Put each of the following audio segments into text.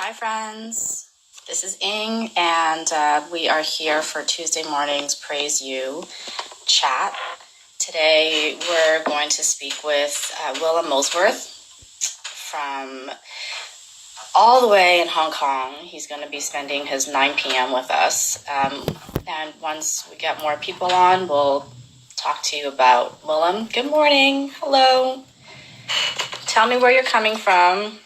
Hi, friends. This is Ing, and we are here for Tuesday morning's Praise You chat. Today, we're going to speak with Willem Molesworth from all the way in Hong Kong. He's going to be spending his 9 p.m. with us. And once we get more people on, we'll talk to you about Willem. Good morning. Hello. Tell me where you're coming from.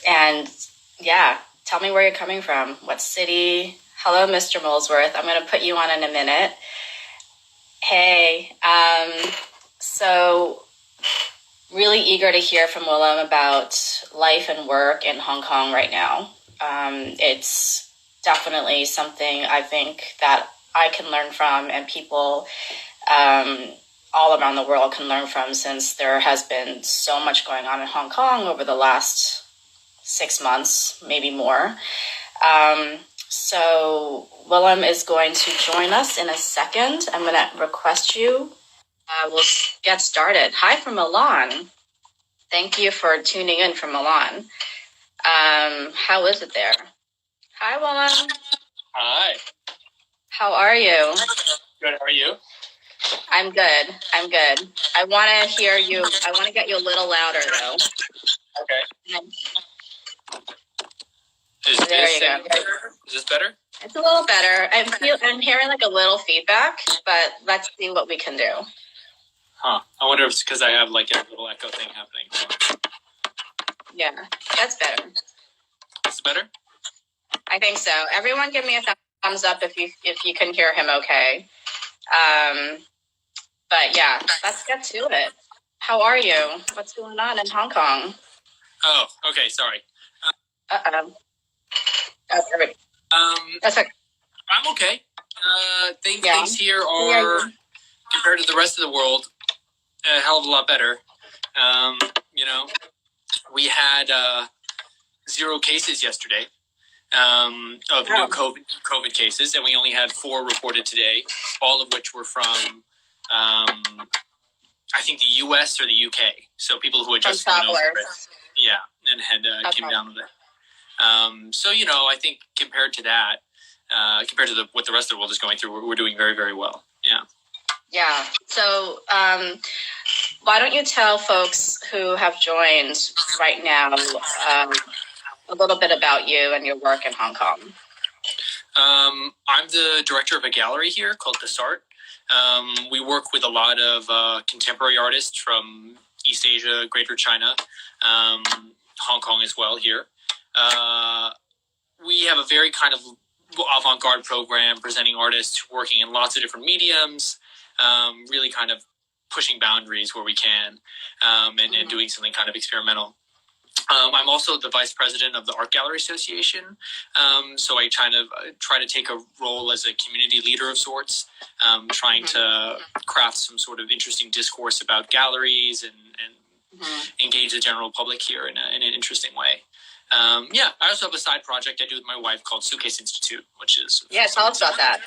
And yeah, tell me where you're coming from. What city? Hello, Mr. Molesworth. I'm going to put you on in a minute. Hey, so really eager to hear from Willem about life and work in Hong Kong right now. It's definitely something I think that I can learn from, and people all around the world can learn from, since there has been so much going on in Hong Kong over the last 6 months, maybe more. So Willem is going to join us in a second. I'm going to request you. We'll get started. Hi from Milan. Thank you for tuning in from Milan. How is it there? Hi, Willem. Hi. How are you? Good. How are you? I'm good. I want to hear you. I want to get you a little louder, though. Okay. Is this better? It's a little better. I'm hearing like a little feedback, but let's see what we can do. Huh. I wonder if it's because I have like a little echo thing happening. Yeah, that's better. Is it better? I think so. Everyone give me a thumbs up if you can hear him okay. But yeah, let's get to it. How are you? What's going on in Hong Kong? Oh, okay. Sorry. Uh-oh. Oh, perfect. That's okay. I'm okay. Things here are, compared to the rest of the world, a hell of a lot better. We had 0 cases yesterday of new COVID cases, and we only had 4 reported today, all of which were from, I think, the U.S. or the U.K. So people who had just flown over it. Yeah, and had came down with it. So, I think compared to that, compared to what the rest of the world is going through, we're doing very, very well. Yeah. Yeah. So why don't you tell folks who have joined right now a little bit about you and your work in Hong Kong? I'm the director of a gallery here called The Sart. We work with a lot of contemporary artists from East Asia, Greater China, Hong Kong as well here. We have a very kind of avant-garde program presenting artists working in lots of different mediums, really kind of pushing boundaries where we can, and doing something kind of experimental. I'm also the vice president of the Art Gallery Association, so I try to take a role as a community leader of sorts, trying to craft some sort of interesting discourse about galleries and engage the general public here in an interesting way. I also have a side project I do with my wife called Suitcase Institute, which is... Yeah, tell us about that.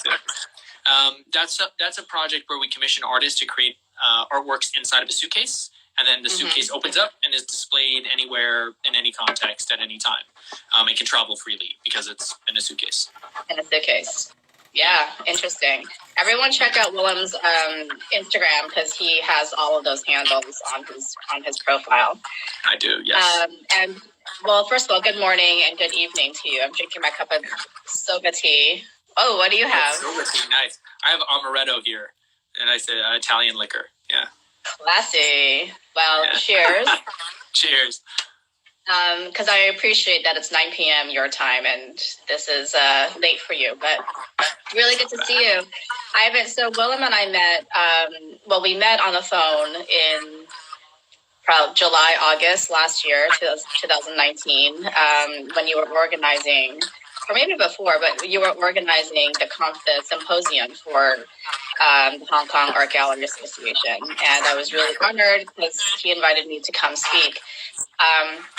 That's a project where we commission artists to create artworks inside of a suitcase, and then the suitcase opens up and is displayed anywhere in any context at any time. It can travel freely because it's in a suitcase. In a suitcase. Yeah, interesting. Everyone check out Willem's Instagram, because he has all of those handles on his profile. I do, yes. And well, first of all, good morning and good evening to you. I'm drinking my cup of soba tea. Oh, what do you have? Soba tea, nice. I have amaretto here, and I said Italian liquor. Yeah. Classy. Well, cheers. Cheers. Because I appreciate that it's 9 p.m. your time, and this is late for you, but really good to see you. So Willem and I met, we met on the phone in probably July, August last year, 2019, when you were organizing, or maybe before, but you were organizing the symposium for the Hong Kong Art Gallery Association. And I was really honored because he invited me to come speak.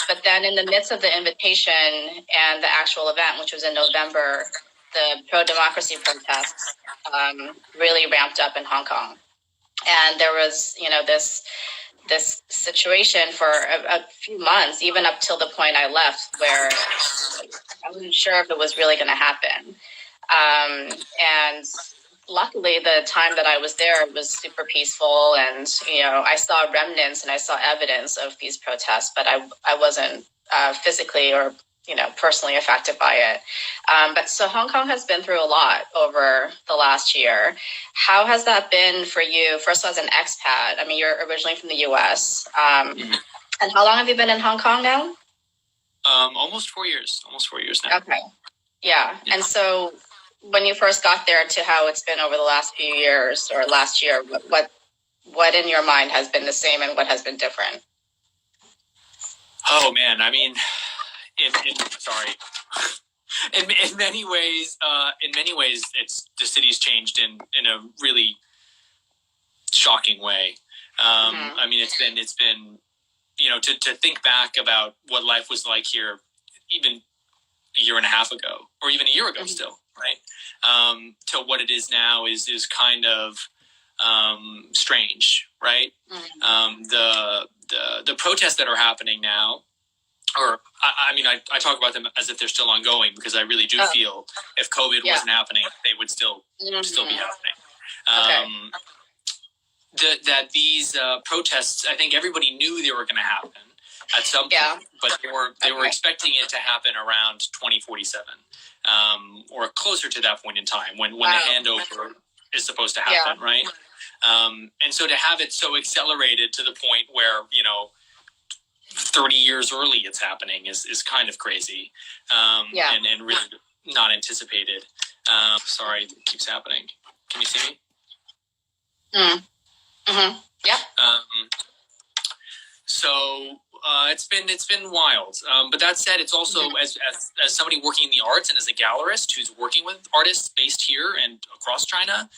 But then in the midst of the invitation and the actual event, which was in November, the pro-democracy protests really ramped up in Hong Kong. And there was, this situation for a few months, even up till the point I left, where I wasn't sure if it was really going to happen. And luckily, the time that I was there was super peaceful, and I saw remnants and I saw evidence of these protests, but I wasn't physically or personally affected by it. But so Hong Kong has been through a lot over the last year. How has that been for you? First, as an expat, I mean, you're originally from the U.S. And how long have you been in Hong Kong now? Almost 4 years. Almost 4 years now. Okay. Yeah. And so when you first got there to how it's been over the last few years or last year, what in your mind has been the same and what has been different? Oh man, I mean, sorry. In many ways, it's the city's changed in a really shocking way. I mean, it's been to think back about what life was like here, even a year and a half ago, or even a year ago, still, right? To what it is now is kind of strange, right? The protests that are happening now, or I mean, I talk about them as if they're still ongoing, because I really do feel if COVID wasn't happening, they would still be happening. That these protests, I think everybody knew they were going to happen at some point, but they were expecting it to happen around 2047, or closer to that point in time when the handover is supposed to happen, right? And so to have it so accelerated to the point where 30 years early it's happening is kind of crazy, and really not anticipated. Sorry, it keeps happening. Can you see me? Yeah. So it's been wild. But that said, it's also as somebody working in the arts and as a gallerist who's working with artists based here and across China,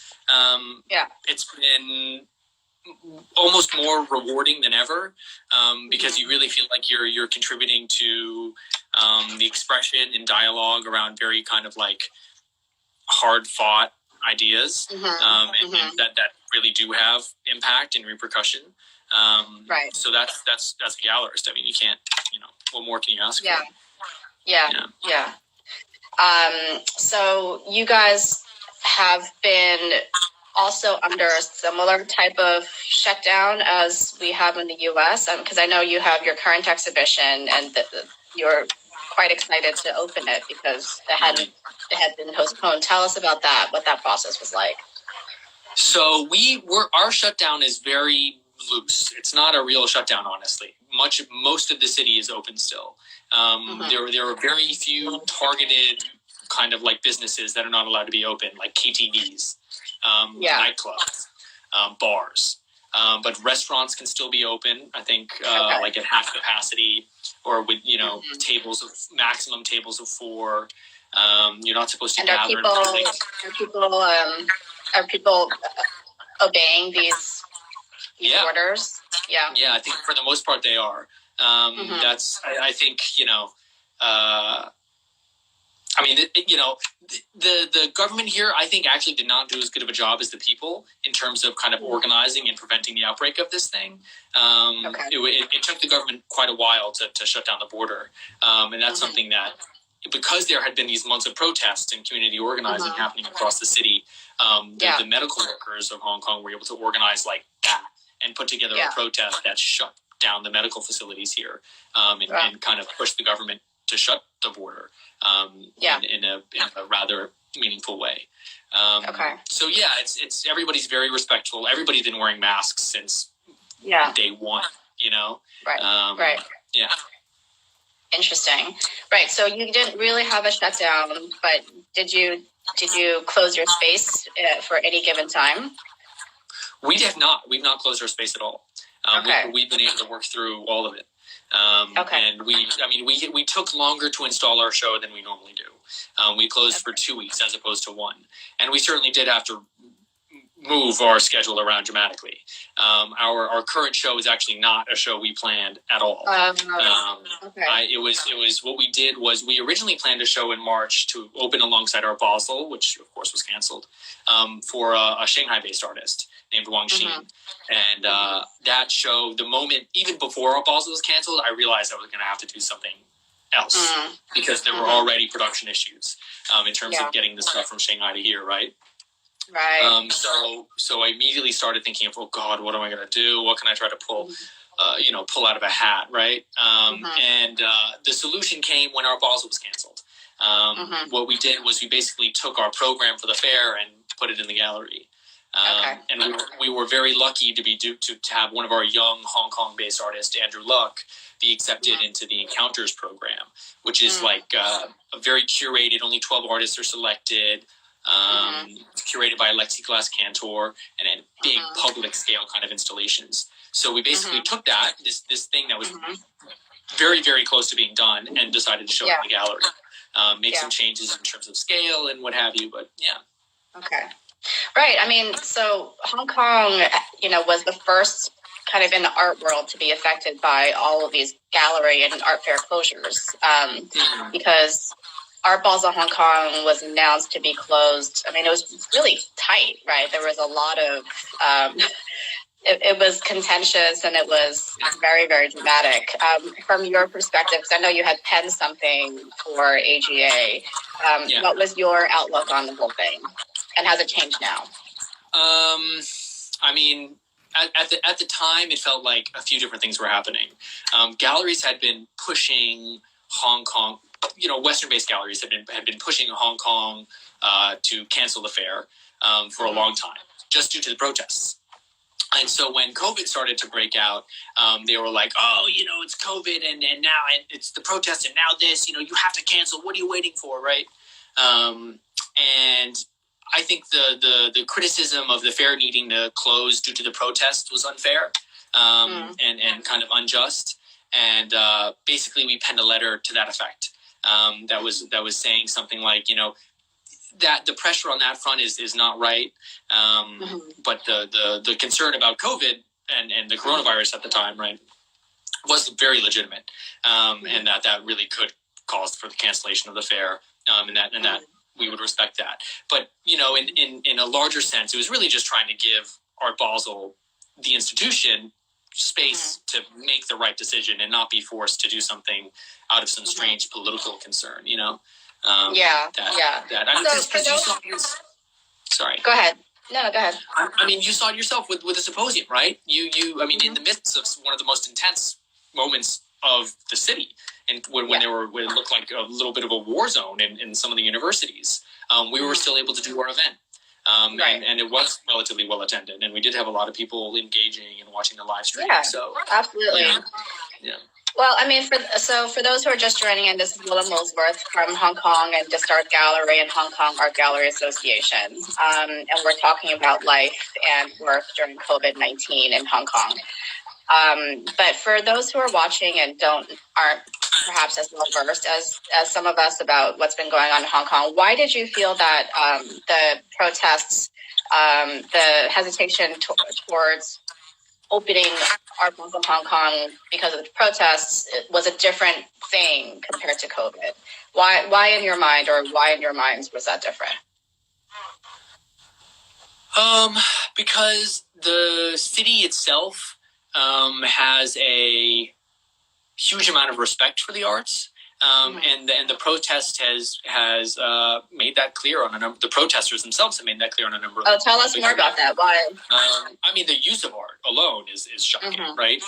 it's been almost more rewarding than ever, because you really feel like you're contributing to the expression and dialogue around very kind of like hard fought ideas, and that really do have impact and repercussion. Right. So that's a gallerist. I mean, you can't, what more can you ask for? Yeah. So you guys have been also under a similar type of shutdown as we have in the U.S. Because I know you have your current exhibition and you're quite excited to open it because it had been postponed. Tell us about that, what that process was like. So our shutdown is very loose. It's not a real shutdown, honestly. Most of the city is open still. There are very few targeted kind of like businesses that are not allowed to be open, like KTVs, nightclubs, bars. But restaurants can still be open, I think, like at half capacity, or with, maximum tables of 4. You're not supposed to gather. Are people obeying these orders? Yeah, I think for the most part they are. That's, I think, I mean, the government here, I think, actually did not do as good of a job as the people in terms of kind of organizing and preventing the outbreak of this thing. It took the government quite a while to shut down the border. And that's something that, because there had been these months of protests and community organizing happening across the city, the medical workers of Hong Kong were able to organize like that and put together a protest that shut down the medical facilities here, and kind of pushed the government to shut the border in a rather meaningful way. So it's everybody's very respectful. Everybody's been wearing masks since day one. Right. Yeah. Interesting. Right. So you didn't really have a shutdown, but did you close your space for any given time? We have not. We've not closed our space at all. We've been able to work through all of it. And we took longer to install our show than we normally do. We closed for 2 weeks as opposed to 1. And we certainly did have to move our schedule around dramatically. Our current show is actually not a show we planned at all. Okay. It was what we did was we originally planned a show in March to open alongside Art Basel, which of course was canceled, for a Shanghai-based artist named Wang Xin. And that show, the moment, even before Art Basel was canceled, I realized I was going to have to do something else because there were already production issues in terms of getting the stuff from Shanghai to here, right? Right. So I immediately started thinking of, oh God, what am I going to do? What can I try to pull out of a hat, right? And the solution came when Art Basel was canceled. What we did was we basically took our program for the fair and put it in the gallery. And we were very lucky to have one of our young Hong Kong-based artists, Andrew Luck, be accepted into the Encounters program, which is like a very curated. Only 12 artists are selected. Curated by Plexiglass Cantor and big public scale kind of installations. So we basically took that this thing that was very, very close to being done and decided to show it in the gallery. Make some changes in terms of scale and what have you, but Okay. Right. I mean, so Hong Kong, was the first kind of in the art world to be affected by all of these gallery and art fair closures, because Art Basel Hong Kong was announced to be closed. I mean, it was really tight, right? There was a lot of, it was contentious and it was very, very dramatic. From your perspective, because I know you had penned something for AGA, what was your outlook on the whole thing? And has it changed now? I mean, at the time, it felt like a few different things were happening. Galleries had been pushing Hong Kong. Western-based galleries had been pushing Hong Kong to cancel the fair for a long time, just due to the protests. And so when COVID started to break out, they were like, "Oh, it's COVID, and now it's the protests, and now this. You have to cancel. What are you waiting for, right?" And I think the criticism of the fair needing to close due to the protests was unfair and kind of unjust. And basically, we penned a letter to that effect. That was saying something like, that the pressure on that front is not right, but the concern about COVID and the coronavirus at the time, right, was very legitimate, and that really could cause for the cancellation of the fair, and that we would respect that. But in a larger sense, it was really just trying to give Art Basel, the institution, space to make the right decision and not be forced to do something out of some strange political concern, Sorry. Go ahead. No, go ahead. I mean, you saw it yourself with the symposium, right? I mean, in the midst of one of the most intense moments of the city, and when it looked like a little bit of a war zone in some of the universities, we were still able to do our event. And it was relatively well attended, and we did have a lot of people engaging and watching the live stream. Yeah, so absolutely. Yeah. Well, I mean, for those who are just joining in, this is Willem Molesworth from Hong Kong and Just Art Gallery and Hong Kong Art Gallery Association, and we're talking about life and work during COVID-19 in Hong Kong. But for those who are watching and aren't perhaps as well versed as some of us about what's been going on in Hong Kong, why did you feel that the protests, the hesitation towards opening Art Basel Hong Kong because of the protests was a different thing compared to COVID? Why in your mind, or why in your minds was that different? Because the city itself has a huge amount of respect for the arts, and the protest has made that clear on a number. The protesters themselves have made that clear on a number of. Oh, tell us more about that. Why? I mean, the use of art alone is shocking, right?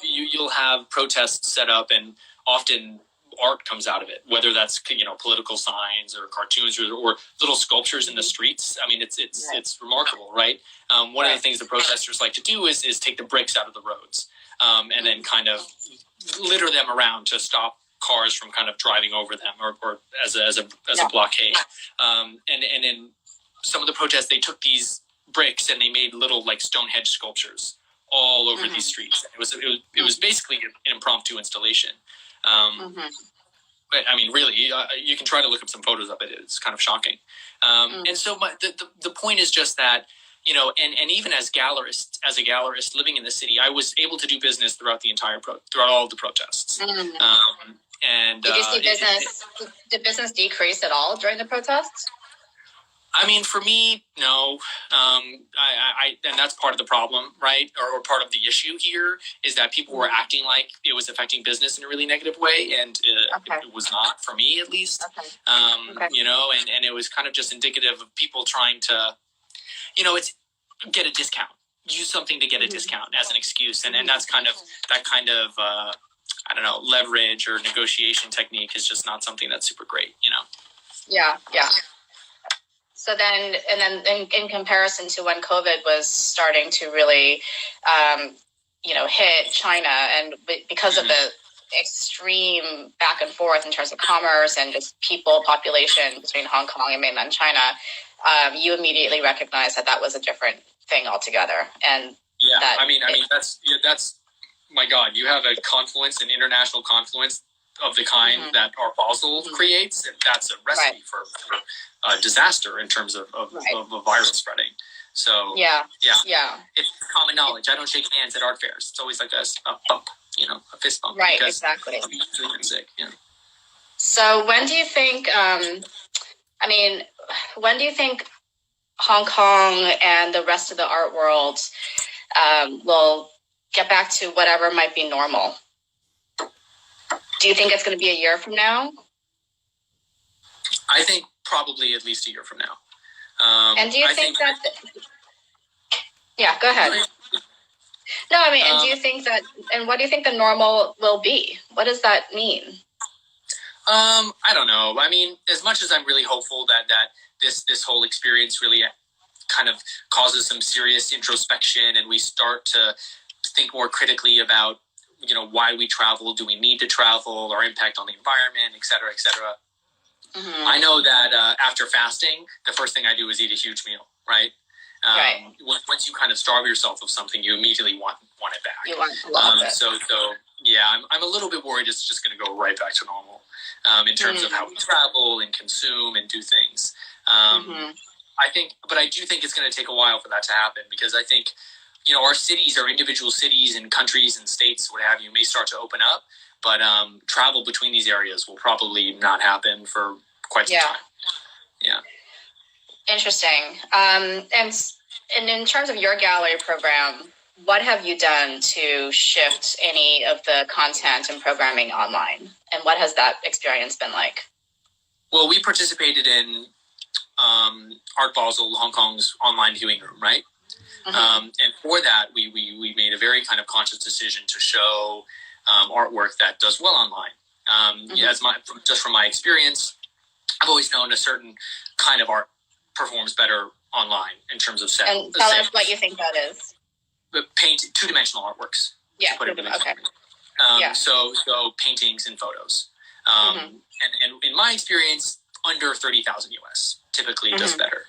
You'll have protests set up, and often art comes out of it, whether that's political signs or cartoons or little sculptures in the streets. I mean, it's remarkable, right? One of the things the protesters like to do is take the bricks out of the roads, and then kind of litter them around to stop cars from kind of driving over them, or as a blockade. And in some of the protests, they took these bricks and they made little like Stonehenge sculptures all over these streets. It was basically an impromptu installation. But I mean, really, you can try to look up some photos of it. It's kind of shocking. And so the point is just that and even as a gallerist living in the city, I was able to do business throughout throughout all of the protests. And did you see did business decrease at all during the protests? I mean, for me, no. And that's part of the problem, right? Or part of the issue here is that people were acting like it was affecting business in a really negative way, and it was not, for me at least. And it was kind of just indicative of people trying to, it's get a discount, use something to get a discount as an excuse, and that's kind of I don't know, leverage or negotiation technique is just not something that's super great, Yeah. So then, in comparison to when COVID was starting to really, hit China, and because of the extreme back and forth in terms of commerce and just population between Hong Kong and mainland China, you immediately recognized that was a different thing altogether. And that's my God, you have a confluence, an international confluence of the kind that Art Basel creates, and that's a recipe for disaster in terms of a virus spreading. So it's common knowledge. I don't shake hands at art fairs. It's always like a bump, a fist bump. Right, exactly. I'm sick. So when do you think? When do you think Hong Kong and the rest of the art world will get back to whatever might be normal? Do you think it's going to be a year from now? I think probably at least a year from now. And do you think that? Yeah, go ahead. No, and do you think that? And what do you think the normal will be? What does that mean? I don't know. As much as I'm really hopeful that this whole experience really kind of causes some serious introspection, and we start to think more critically about, why we travel, do we need to travel, our impact on the environment, et cetera, et cetera. I know that after fasting, the first thing I do is eat a huge meal, right? Once you kind of starve yourself of something, you immediately want it back. You want a lot of it. So I'm a little bit worried it's just going to go right back to normal in terms of how we travel and consume and do things. But I do think it's going to take a while for that to happen, because I think, our cities, our individual cities and countries and states, what have you, may start to open up, but travel between these areas will probably not happen for quite some time. Yeah. Interesting. And in terms of your gallery program, what have you done to shift any of the content and programming online? And what has that experience been like? Well, we participated in Art Basel, Hong Kong's online viewing room, right? And for that, we made a very kind of conscious decision to show artwork that does well online. Just from my experience, I've always known a certain kind of art performs better online in terms of sales. And tell us what you think that is. Two-dimensional artworks. Yeah. Okay. So paintings and photos. And in my experience, under 30,000 US typically does better.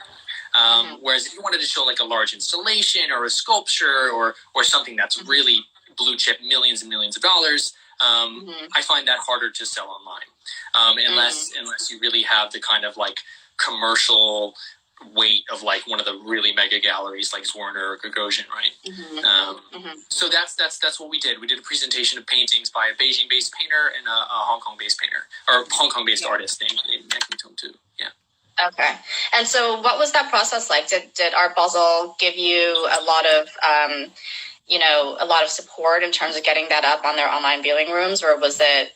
Whereas if you wanted to show like a large installation or a sculpture or something that's really blue chip, millions and millions of dollars, I find that harder to sell online, unless you really have the kind of like commercial weight of like one of the really mega galleries like Zwirner or Gagosian, right? So that's what we did. We did a presentation of paintings by a Beijing-based painter and a Hong Kong-based painter, or Hong Kong-based artist named Tom too. Yeah. Okay. And so what was that process like? Did Art Basel give you a lot of, a lot of support in terms of getting that up on their online viewing rooms, or was it,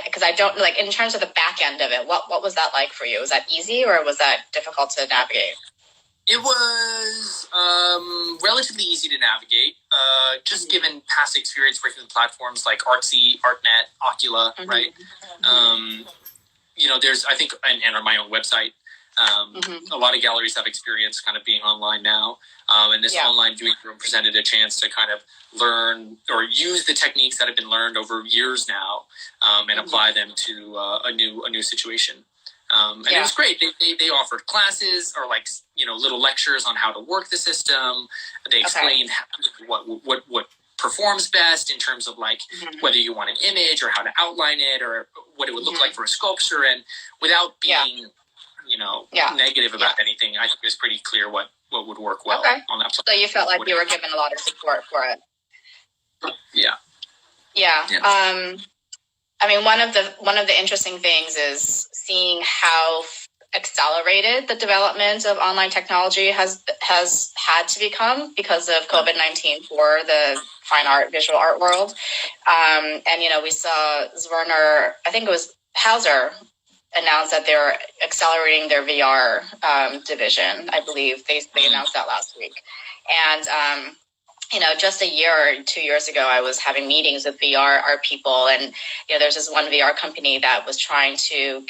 because I don't, like, in terms of the back end of it, what was that like for you? Was that easy, or was that difficult to navigate? It was relatively easy to navigate, just given past experience working with platforms like Artsy, ArtNet, Ocula, right? There's, I think, and on my own website, a lot of galleries have experience kind of being online now. And this online viewing room presented a chance to kind of learn or use the techniques that have been learned over years now, and apply them to a new situation. And it was great. They offered classes or like, little lectures on how to work the system. They explained what performs best in terms of like whether you want an image or how to outline it or what it would look like for a sculpture. And without being, negative about anything, I think it was pretty clear what what would work well on that platform. So you felt like you were given a lot of support for it. Yeah. I mean, one of the interesting things is seeing how accelerated the development of online technology has had to become because of COVID-19 for the fine art, visual art world. And we saw Zwerner, I think it was Hauser, announced that they're accelerating their VR division. I believe they announced that last week. And just a year or 2 years ago, I was having meetings with VR art people, and there's this one VR company that was trying to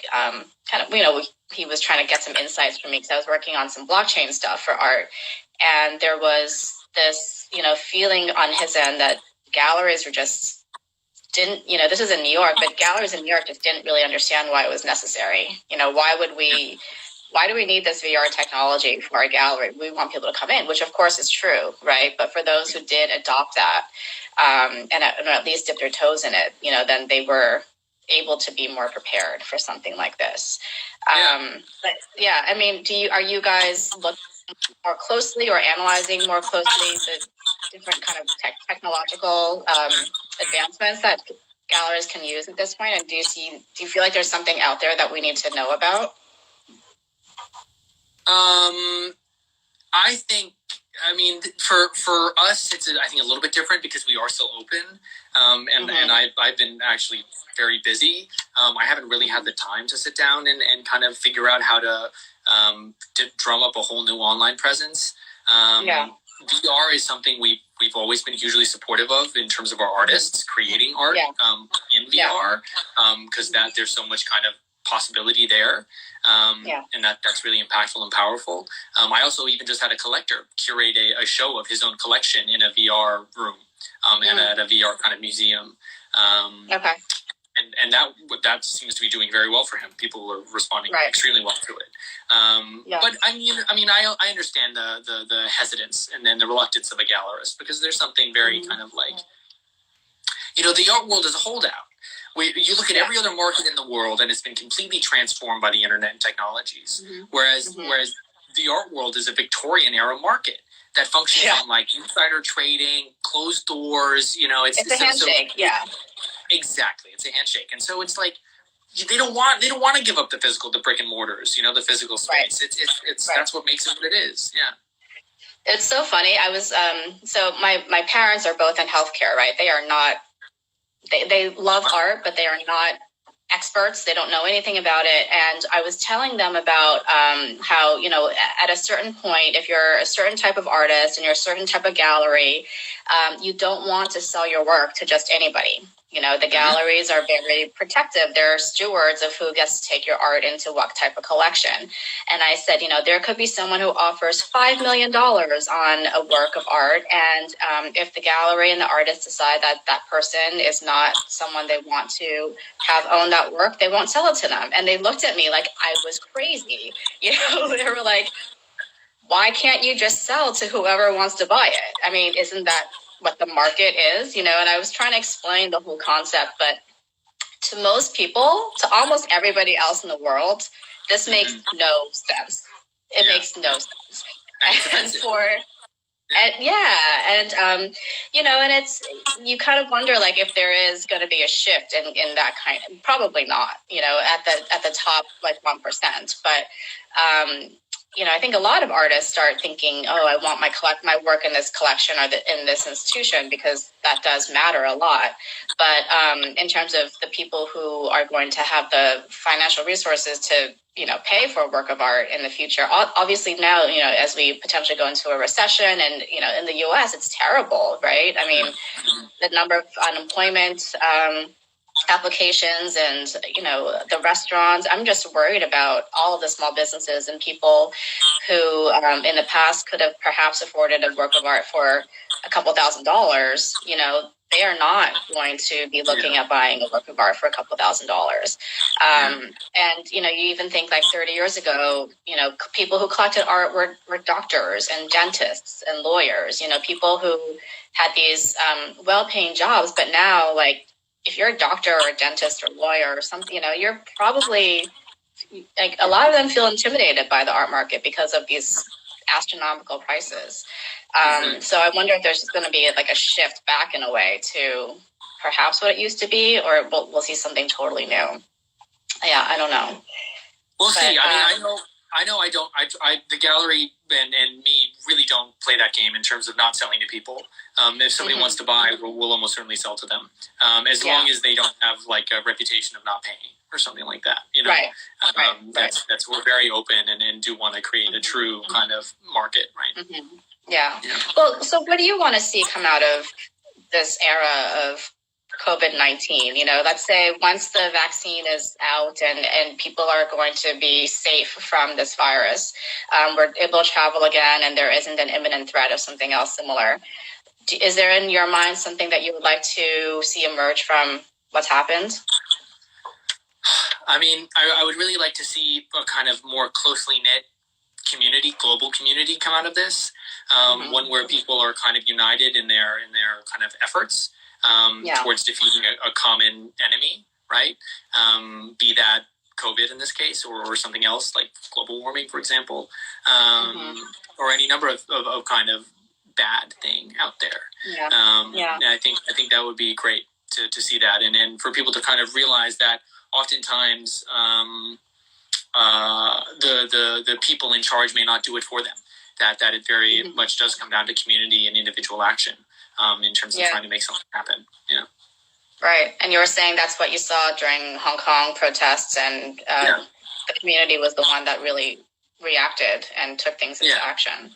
he was trying to get some insights from me because I was working on some blockchain stuff for art, and there was this feeling on his end that galleries were just didn't this is in New York, but galleries in New York just didn't really understand why it was necessary. Why do we need this VR technology for our gallery? We want people to come in, which of course is true, right? But for those who did adopt that and at least dip their toes in it, then they were able to be more prepared for something like this. But yeah, I mean, are you guys looking more closely or analyzing more closely the different kind of technological advancements that galleries can use at this point? And do you feel like there's something out there that we need to know about? I think, for us, it's I think a little bit different because we are still open. And I've been actually very busy. I haven't really had the time to sit down and kind of figure out how to drum up a whole new online presence. VR is something we've always been hugely supportive of in terms of our artists creating art in VR, because there's so much kind of possibility there. And that's really impactful and powerful. I also even just had a collector curate a show of his own collection in a VR room and at a VR kind of museum. And that seems to be doing very well for him. People are responding extremely well to it. But I understand the hesitance and then the reluctance of a gallerist, because there's something very kind of like, the art world is a holdout. You look at every other market in the world, and it's been completely transformed by the internet and technologies. Whereas the art world is a Victorian era market that functions on like insider trading, closed doors. It's a handshake. Exactly, it's a handshake, and so it's like they don't want to give up the brick and mortars. The physical space. It's that's what makes it what it is. Yeah. It's so funny. I was so my parents are both in healthcare, right? They are not. They love art, but they are not experts. They don't know anything about it. And I was telling them about how, at a certain point, if you're a certain type of artist and you're a certain type of gallery, you don't want to sell your work to just anybody. The galleries are very protective. They're stewards of who gets to take your art into what type of collection. And I said, there could be someone who offers $5 million on a work of art. And if the gallery and the artist decide that that person is not someone they want to have own that work, they won't sell it to them. And they looked at me like I was crazy. They were like, why can't you just sell to whoever wants to buy it? I mean, isn't that what the market is, and I was trying to explain the whole concept, but to most people, to almost everybody else in the world, this makes no sense. It makes no sense. And it's, you kind of wonder, like, if there is going to be a shift in that kind of, probably not, at the top, like 1%, but, I think a lot of artists start thinking, oh, I want my work in this collection or in this institution, because that does matter a lot. But in terms of the people who are going to have the financial resources to, pay for a work of art in the future, obviously now, as we potentially go into a recession and, in the US, it's terrible, right? I mean, the number of unemployment applications and the restaurants. I'm just worried about all of the small businesses and people who in the past could have perhaps afforded a work of art for a couple $1,000s. They are not going to be looking at buying a work of art for a couple $1,000s. And you even think like 30 years ago, people who collected art were doctors and dentists and lawyers, people who had these well-paying jobs. But now, like, if you're a doctor or a dentist or lawyer or something, you're probably, like, a lot of them feel intimidated by the art market because of these astronomical prices. So I wonder if there's going to be like a shift back in a way to perhaps what it used to be, or we'll see something totally new. Yeah, I don't know. We'll see. I mean, I don't. The gallery and me really don't play that game in terms of not selling to people. If somebody wants to buy, we'll almost certainly sell to them, as long as they don't have like a reputation of not paying or something like that. You know, that's we're very open and do want to create a true kind of market, right? Yeah. Well, so what do you want to see come out of this era of COVID-19? You know, let's say once the vaccine is out and people are going to be safe from this virus, we're able to travel again and there isn't an imminent threat of something else similar. Is there in your mind something that you would like to see emerge from what's happened? I mean, I would really like to see a kind of more closely knit community, global community come out of this. One where people are kind of united in their kind of efforts towards defeating a common enemy, right? Be that COVID in this case, or something else like global warming, for example, or any number of kind of bad thing out there. And I think that would be great to see that, and for people to kind of realize that oftentimes the people in charge may not do it for them. That it very much does come down to community and individual action in terms of trying to make something happen. Yeah. Right. And you were saying that's what you saw during Hong Kong protests, and the community was the one that really reacted and took things into action.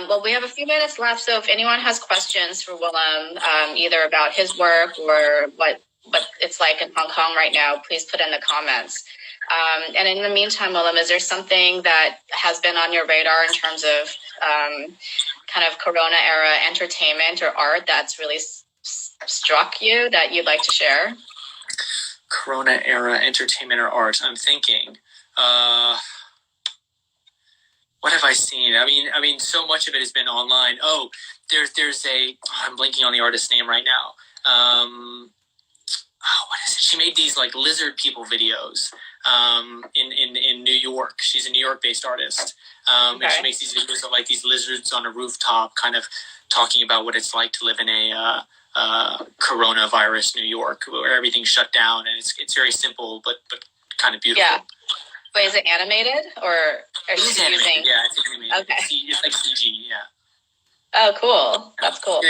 Well, we have a few minutes left, so if anyone has questions for Willem, either about his work or what it's like in Hong Kong right now, please put in the comments. And in the meantime, Willem, is there something that has been on your radar in terms of kind of Corona-era entertainment or art that's really struck you that you'd like to share? Corona-era entertainment or art? I'm thinking, what have I seen? I mean, so much of it has been online. Oh, there's I'm blanking on the artist's name right now. What is it? She made these like lizard people videos in New York. She's a New York-based artist, and she makes these videos of like these lizards on a rooftop, kind of talking about what it's like to live in a coronavirus New York, where everything's shut down, and it's very simple but kind of beautiful. Yeah. Wait, is it animated or it's animated? Using... Yeah, it's animated. Okay. It's like CG. Yeah. Oh, cool. That's cool.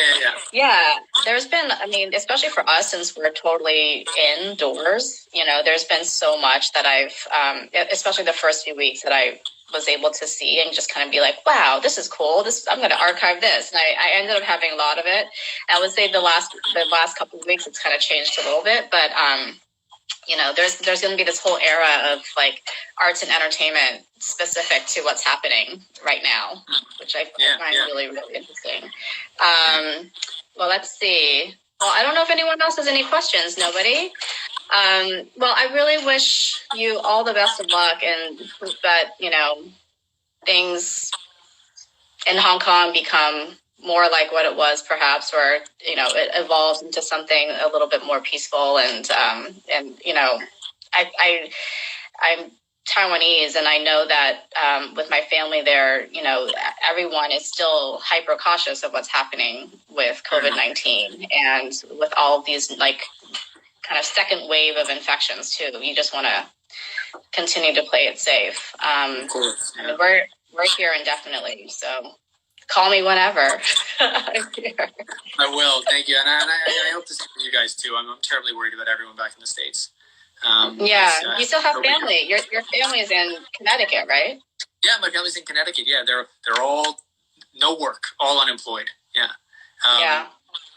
Yeah. There's been, I mean, especially for us, since we're totally indoors, you know, there's been so much that I've, especially the first few weeks that I was able to see and just kind of be like, wow, this is cool. I'm going to archive this. And I ended up having a lot of it. I would say the last couple of weeks, it's kind of changed a little bit, but, you know, there's going to be this whole era of like arts and entertainment specific to what's happening right now, which I find really, really interesting. Well, let's see. Well, I don't know if anyone else has any questions. Nobody? Well, I really wish you all the best of luck, and that, you know, things in Hong Kong become more like what it was, perhaps, or, you know, it evolves into something a little bit more peaceful. And you know, I'm Taiwanese, and I know that with my family there, you know, everyone is still hyper cautious of what's happening with COVID-19 and with all of these like kind of second wave of infections too. You just want to continue to play it safe. Of course. I mean, we're here indefinitely, so call me whenever. I'm here. I will. Thank you. And I hope to see you guys too. I'm terribly worried about everyone back in the States. You still have family. Your family is in Connecticut, right? Yeah, my family's in Connecticut. Yeah, they're all no work, all unemployed. Yeah.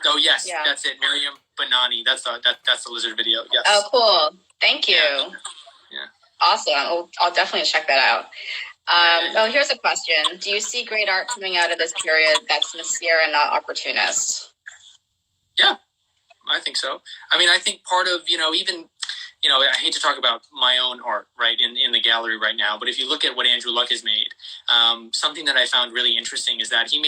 Oh yes, that's it. Miriam Banani. That's the lizard video. Yes. Oh, cool. Thank you. Yeah. Awesome. I'll definitely check that out. Oh, here's a question. Do you see great art coming out of this period that's sincere and not opportunist? Yeah, I think so. I mean, I think part of, even, I hate to talk about my own art, right, in the gallery right now, but if you look at what Andrew Luck has made, something that I found really interesting is that he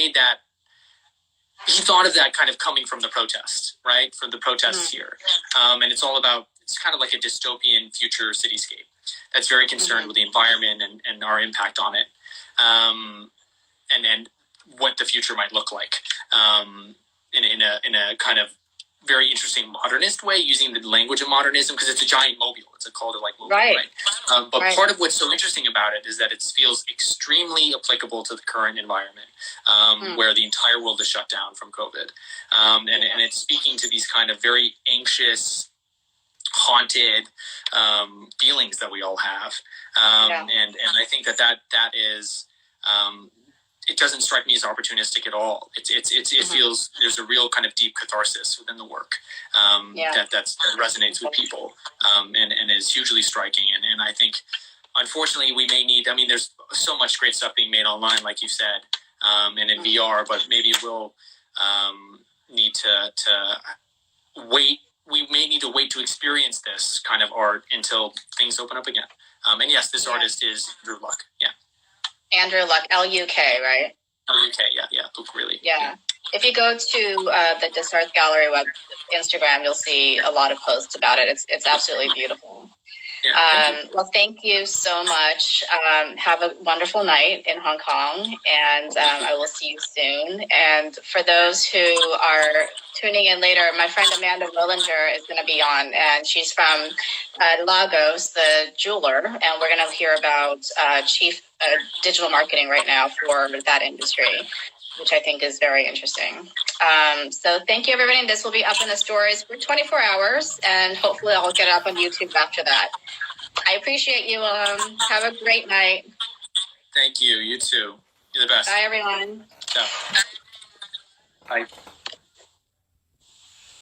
thought of that kind of coming from the protest, right, from the protests here. And it's kind of like a dystopian future cityscape that's very concerned with the environment and our impact on it. and what the future might look like in a kind of very interesting modernist way, using the language of modernism, because it's a giant mobile. It's a call to like mobile, right? But part of what's so interesting about it is that it feels extremely applicable to the current environment, where the entire world is shut down from COVID, and it's speaking to these kind of very anxious, haunted feelings that we all have, and I think that is. It doesn't strike me as opportunistic at all. It feels there's a real kind of deep catharsis within the work that resonates with people, and is hugely striking. And I think, unfortunately, we may need. I mean, there's so much great stuff being made online, like you said, and in VR. But maybe we'll need to wait. We may need to wait to experience this kind of art until things open up again. And yes, this artist is Andrew Luck. Yeah. Andrew Luck, Luck, right? Luck, yeah, Luke, really. Yeah. If you go to the Desart Gallery Instagram, you'll see a lot of posts about it. It's absolutely beautiful. Yeah, well, thank you so much. Have a wonderful night in Hong Kong, and I will see you soon. And for those who are tuning in later, my friend Amanda Willinger is going to be on, and she's from Lagos, the jeweler, and we're going to hear about chief digital marketing right now for that industry, which I think is very interesting. So thank you, everybody. And this will be up in the stories for 24 hours, and hopefully I'll get it up on YouTube after that. I appreciate you. Have a great night. Thank you. You too. You're the best. Bye, everyone. Yeah. Bye.